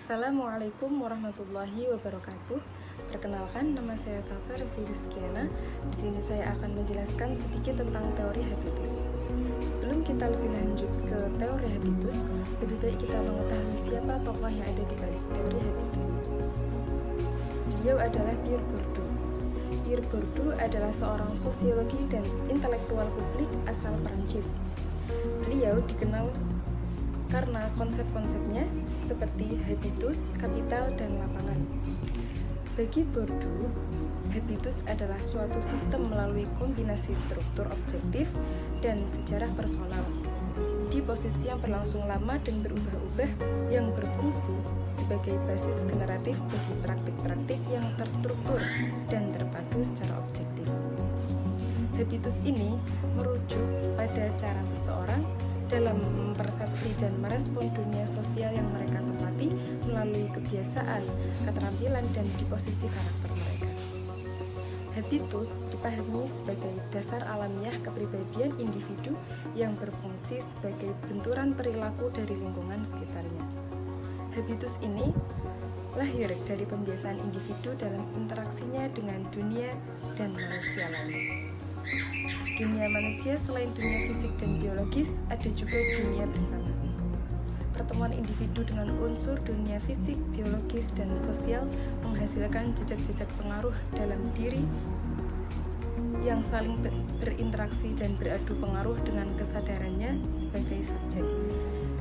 Assalamualaikum warahmatullahi wabarakatuh. Perkenalkan, nama saya Salsa Rizkiana. Di sini saya akan menjelaskan sedikit tentang teori habitus. Sebelum kita lebih lanjut ke teori habitus, lebih baik kita mengetahui siapa tokoh yang ada di balik teori habitus. Beliau adalah Pierre Bourdieu. Pierre Bourdieu adalah seorang sosiologi dan intelektual publik asal Perancis. Beliau dikenal karena konsep-konsepnya seperti habitus, kapital, dan lapangan. Bagi Bourdieu, habitus adalah suatu sistem melalui kombinasi struktur objektif dan sejarah personal di posisi yang berlangsung lama dan berubah-ubah, yang berfungsi sebagai basis generatif bagi praktik-praktik yang terstruktur dan terpadu secara objektif. Habitus ini merujuk pada cara seseorang dalam mempersepsi dan merespon dunia sosial yang mereka tempati melalui kebiasaan, keterampilan, dan disposisi karakter mereka. Habitus dipahami sebagai dasar alamiah kepribadian individu yang berfungsi sebagai benturan perilaku dari lingkungan sekitarnya. Habitus ini lahir dari pembiasaan individu dalam interaksinya dengan dunia dan manusia lain. Dunia manusia selain dunia fisik dan biologis, ada juga dunia bersama. Pertemuan individu dengan unsur dunia fisik, biologis, dan sosial menghasilkan jejak-jejak pengaruh dalam diri yang saling berinteraksi dan beradu pengaruh dengan kesadarannya sebagai subjek.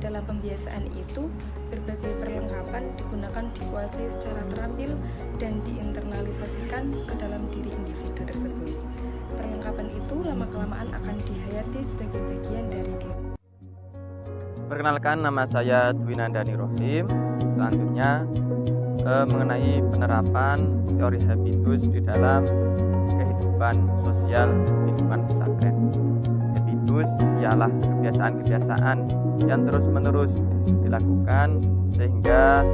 Dalam pembiasaan itu, berbagai perlengkapan digunakan dikuasai secara terampil dan diinternalisasikan ke dalam diri individu tersebut. Perlengkapan itu lama-kelamaan akan dihayati sebagai bagian dari diri. Perkenalkan, nama saya Dwi Nandani Rohim. Selanjutnya mengenai penerapan teori habitus di dalam kehidupan sosial lingkungan pesantren. Habitus ialah kebiasaan-kebiasaan yang terus-menerus dilakukan sehingga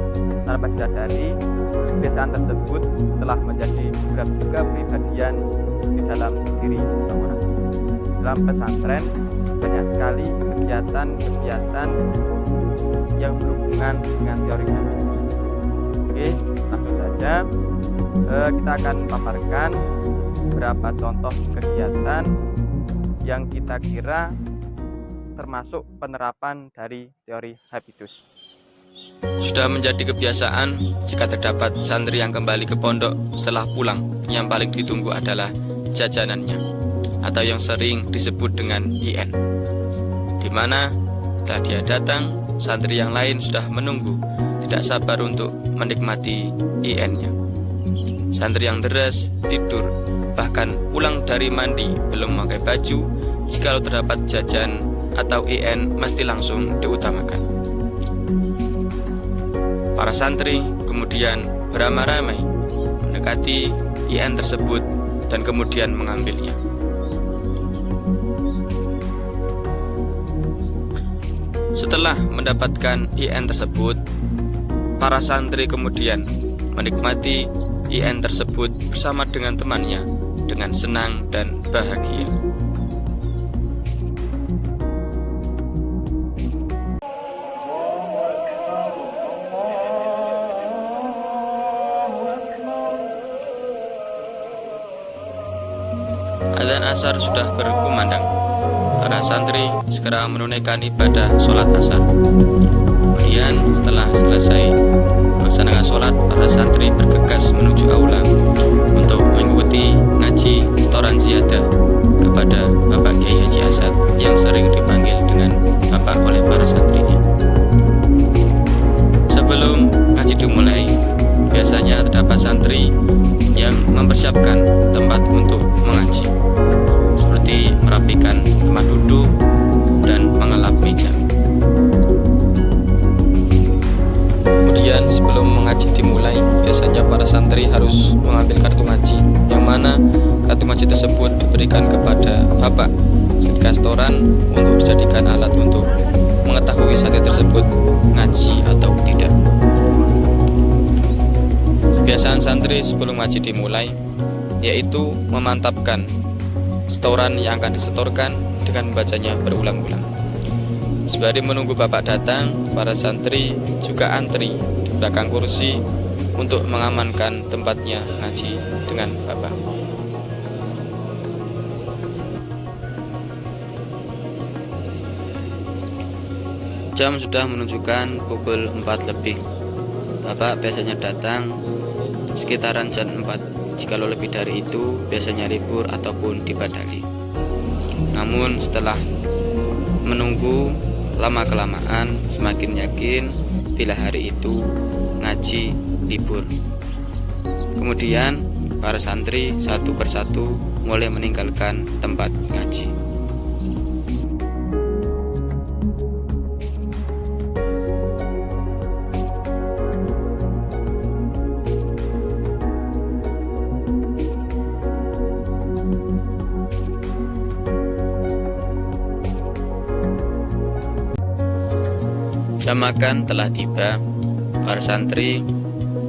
tanpa disadari kebiasaan tersebut telah menjadi juga kepribadian di dalam diri seseorang. Dalam pesantren banyak sekali kegiatan-kegiatan yang berhubungan dengan teori habitus. Oke, langsung saja kita akan paparkan beberapa contoh kegiatan yang kita kira termasuk penerapan dari teori habitus. Sudah menjadi kebiasaan jika terdapat santri yang kembali ke pondok setelah pulang, yang paling ditunggu adalah jajanannya, atau yang sering disebut dengan IN, di mana setelah dia datang, santri yang lain sudah menunggu, tidak sabar untuk menikmati IN-nya. Santri yang deres, tidur, bahkan pulang dari mandi belum memakai baju, jikalau terdapat jajan atau IN mesti langsung diutamakan. Para santri kemudian beramai-ramai mendekati IN tersebut dan kemudian mengambilnya. Setelah mendapatkan IN tersebut, para santri kemudian menikmati IN tersebut bersama dengan temannya dengan senang dan bahagia. Azan asar sudah berkumandang. Para santri segera menunaikan ibadah sholat asar. Kemudian setelah selesai melaksanakan sholat, para santri bergegas menuju aula untuk mengikuti ngaji setoran ziyadah kepada Bapak Kiai Haji Asad yang sering dipanggil dengan Bapak oleh para santrinya. Sebelum ngaji dimulai, biasanya terdapat santri yang mempersiapkan tempat untuk mengaji, seperti merapikan tempat duduk dan mengelap meja. Kemudian sebelum mengaji dimulai, biasanya para santri harus mengambil kartu ngaji, yang mana kartu ngaji tersebut diberikan kepada bapak ketika setoran untuk dijadikan alat untuk mengetahui santri tersebut ngaji atau tidak. Kebiasaan santri sebelum ngaji dimulai yaitu memantapkan setoran yang akan disetorkan dengan membacanya berulang-ulang. Sembari menunggu bapak datang, para santri juga antri di belakang kursi untuk mengamankan tempatnya ngaji dengan Bapak. Jam sudah menunjukkan pukul 4 lebih. Bapak biasanya datang sekitaran jam 4. Jikalau lebih dari itu, biasanya libur ataupun dibadali. Namun setelah menunggu lama-kelamaan, semakin yakin bila hari itu ngaji libur. Kemudian para santri satu persatu mulai meninggalkan tempat ngaji. Jam makan telah tiba. Para santri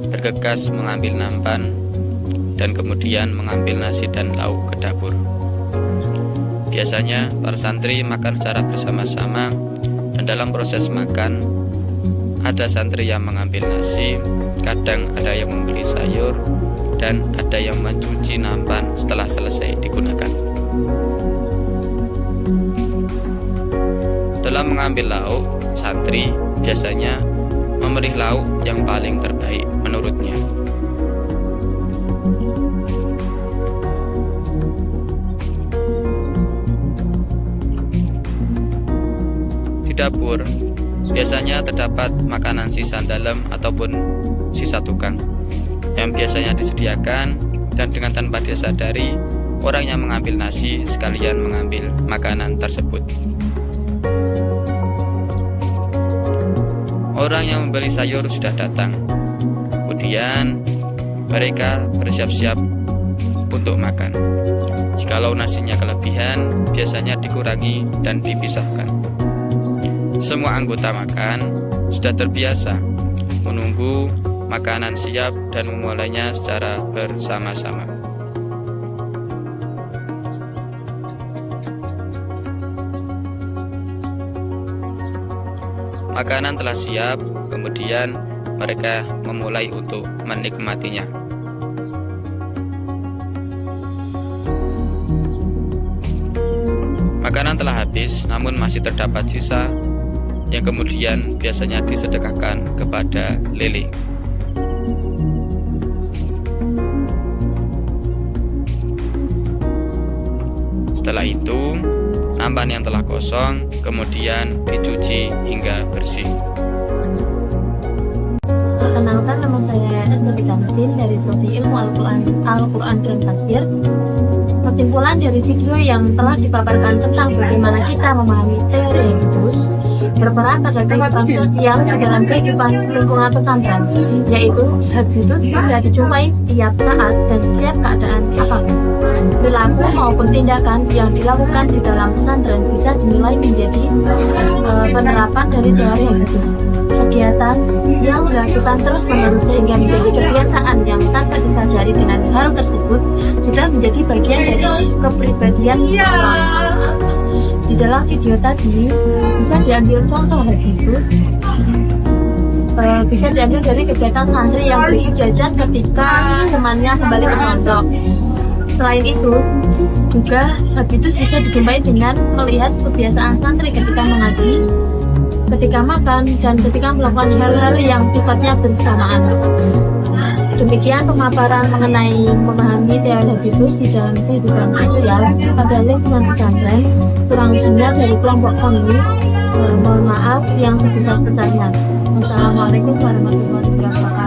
bergegas mengambil nampan dan kemudian mengambil nasi dan lauk ke dapur. Biasanya para santri makan secara bersama-sama, dan dalam proses makan ada santri yang mengambil nasi, kadang ada yang membeli sayur, dan ada yang mencuci nampan setelah selesai digunakan. Dalam mengambil lauk, santri biasanya memilih lauk yang paling terbaik menurutnya. Di dapur biasanya terdapat makanan sisa dalam ataupun sisa tukang yang biasanya disediakan, dan dengan tanpa disadari orang yang mengambil nasi sekalian mengambil makanan tersebut. Orang yang membeli sayur sudah datang. Kemudian mereka bersiap-siap untuk makan. Jikalau nasinya kelebihan, biasanya dikurangi dan dipisahkan. Semua anggota makan sudah terbiasa menunggu makanan siap dan memulainya secara bersama-sama. Makanan telah siap, kemudian mereka memulai untuk menikmatinya. Makanan telah habis, namun masih terdapat sisa yang kemudian biasanya disedekahkan kepada lele. Setelah itu, nampan yang telah kosong kemudian dicuci hingga bersih. Perkenalkan, nama saya Esther Tamsin dari Prodi Ilmu Al-Quran dan Tafsir. Kesimpulan dari video yang telah dipaparkan tentang bagaimana kita memahami teori habitus berperan pada kehidupan sosial di dalam kehidupan lingkungan pesantren, yaitu habitus bisa dijumpai setiap saat dan setiap keadaan apapun. Perilaku maupun tindakan yang dilakukan di dalam pesantren bisa dinilai menjadi penerapan dari teori habitus. Kegiatan yang dilakukan terus-menerus sehingga menjadi kebiasaan yang tanpa disadari, dengan hal tersebut sudah menjadi bagian dari kepribadian orang. Di dalam video tadi bisa diambil contoh habitus, bisa diambil dari kegiatan santri yang beri jajan ketika temannya kembali ke pondok. Selain itu, juga habitus bisa dijumpai dengan melihat kebiasaan santri ketika mengaji, ketika makan, dan ketika melakukan hal-hal yang sifatnya bersamaan. Demikian pemaparan mengenai memahami teori habitus di dalam kehidupan sosial pada lingkungan pesantren. Kurang benar dari kelompok kami, mohon maaf yang sebesar-besarnya. Wassalamualaikum warahmatullahi wabarakatuh.